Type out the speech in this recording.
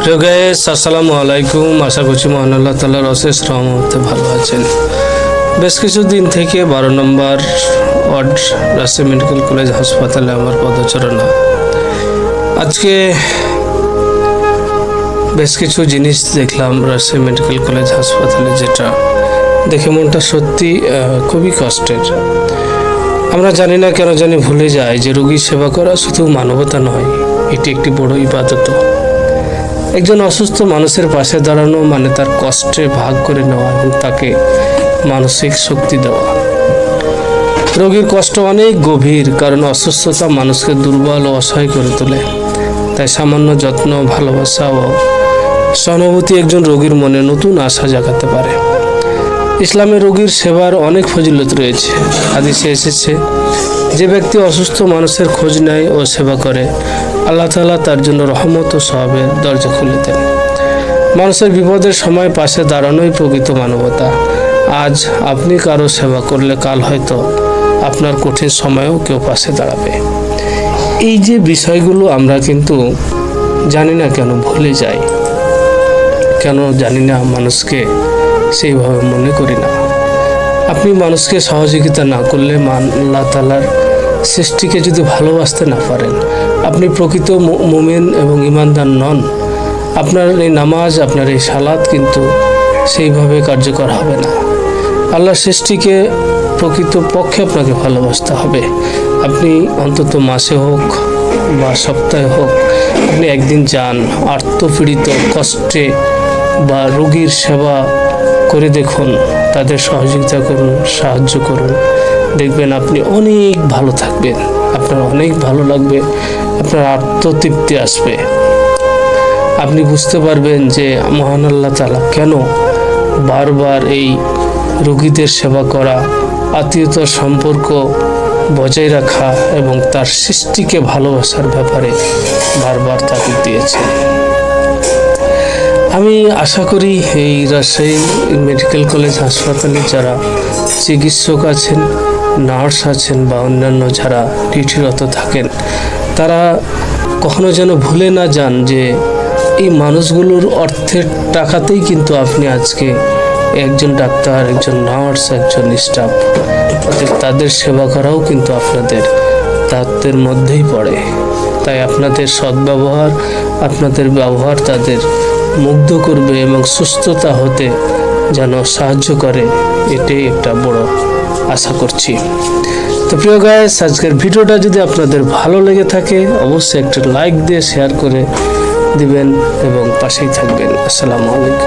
প্রিয় গাইস, আসসালামু আলাইকুম। আশা করছি মহান আল্লাহ তাআলার অশেষ রহমতে ভালো আছেন। বেশ কিছুদিন থেকে 12 নম্বর ওয়ার্ড রাজশাহী মেডিকেল কলেজ হাসপাতালে আমার পদচারণা। আজকে বেশ কিছু জিনিস দেখলাম রাজশাহী মেডিকেল কলেজ হাসপাতালে, যেটা দেখে মনটা সত্যি খুবই কষ্টের। আমরা জানি না কেন জানি ভুলে যাই যে রোগীর সেবা করা শুধু মানবতা নয়, এটি একটি বড় ইবাদত। একজন অসুস্থ মানুষের পাশে দাঁড়ানো মানে তার কষ্টে ভাগ করে নেওয়া এবং তাকে মানসিক শক্তি দেওয়া। রোগীর কষ্ট অনেক গভীর, কারণ অসুস্থতা মানুষকে দুর্বল ও অসহায় করে তোলে। তাই সামান্য যত্ন, ভালোবাসা ও সহানুভূতি একজন রোগীর মনে নতুন আশা জাগাতে পারে। ইসলামে রোগীর সেবার অনেক ফজিলত রয়েছে। হাদিসে এসেছে, যে ব্যক্তি অসুস্থ মানুষের খোঁজ নেয় ও সেবা করে, আল্লাহ তাআলা তার জন্য রহমত ও সওয়াবের দরজা খুলে দেন। মানুষের বিপদের সময় পাশে দাঁড়ানোই প্রকৃত মানবতা। আজ আপনি কারো সেবা করলে কাল হয়তো আপনার কঠিন সময়েও কেউ পাশে দাঁড়াবে। এই যে বিষয়গুলো আমরা কিন্তু জানি না কেন ভুলে যাই, কেন জানি না মানুষকে সেইভাবে মনে করি না। আপনি মানুষকে সহযোগিতা না করলে, আল্লাহ তাআলার সৃষ্টিকে যদি ভালোবাসতে না পারেন, আপনি প্রকৃত মুমিন এবং ঈমানদার নন। আপনার এই নামাজ, আপনার এই সালাত কিন্তু সেইভাবে কার্যকর হবে না। আল্লাহর সৃষ্টিকে প্রকৃত পক্ষে আপনাকে ভালোবাসতে হবে। আপনি অন্তত মাসে হোক বা সপ্তাহে হোক, আপনি একদিন যান, আর্তপীড়িত, কষ্টে বা রোগীর সেবা করে দেখুন, তাদের সহযোগিতা করুন, সাহায্য করুন। দেখবেন আপনি অনেক ভালো থাকবেন, আপনার অনেক ভালো লাগবে, আপনার আত্মতৃপ্তি আসবে। আপনি বুঝতে পারবেন যে মহান আল্লাহ তাআলা কেন বারবার এই রোগীদের সেবা করা, আত্মীয়তার সম্পর্ক বজায় রাখা এবং তার সৃষ্টিকে ভালোবাসার ব্যাপারে বারবার তাগিদ দিয়েছে। আমি আশা করি এই রাজশাহী মেডিকেল কলেজ হাসপাতালে যারা চিকিৎসক আছেন, নার্স আছেন বা অন্যান্য যারা ডিউটিরত থাকেন, তারা কখনো যেন ভুলে না যান যে এই মানুষগুলোর অর্থের টাকাতেই কিন্তু আপনি আজকে একজন ডাক্তার, একজন নার্স, একজন স্টাফ, তাদের সেবা করাও কিন্তু আপনাদের দায়িত্বের মধ্যেই পড়ে। তাই আপনাদের সদ্ব্যবহার, আপনাদের ব্যবহার তাদের মুগ্ধ করবে এবং সুস্থতা হতে যেন সাহায্য করে, এটাই একটা বড় আশা করছি। তো প্রিয় গাইস, আজকের ভিডিওটা যদি আপনাদের ভালো লেগে থাকে, অবশ্যই একটা লাইক দিয়ে শেয়ার করে দিবেন এবং পাশেই থাকবেন। আসসালামু আলাইকুম।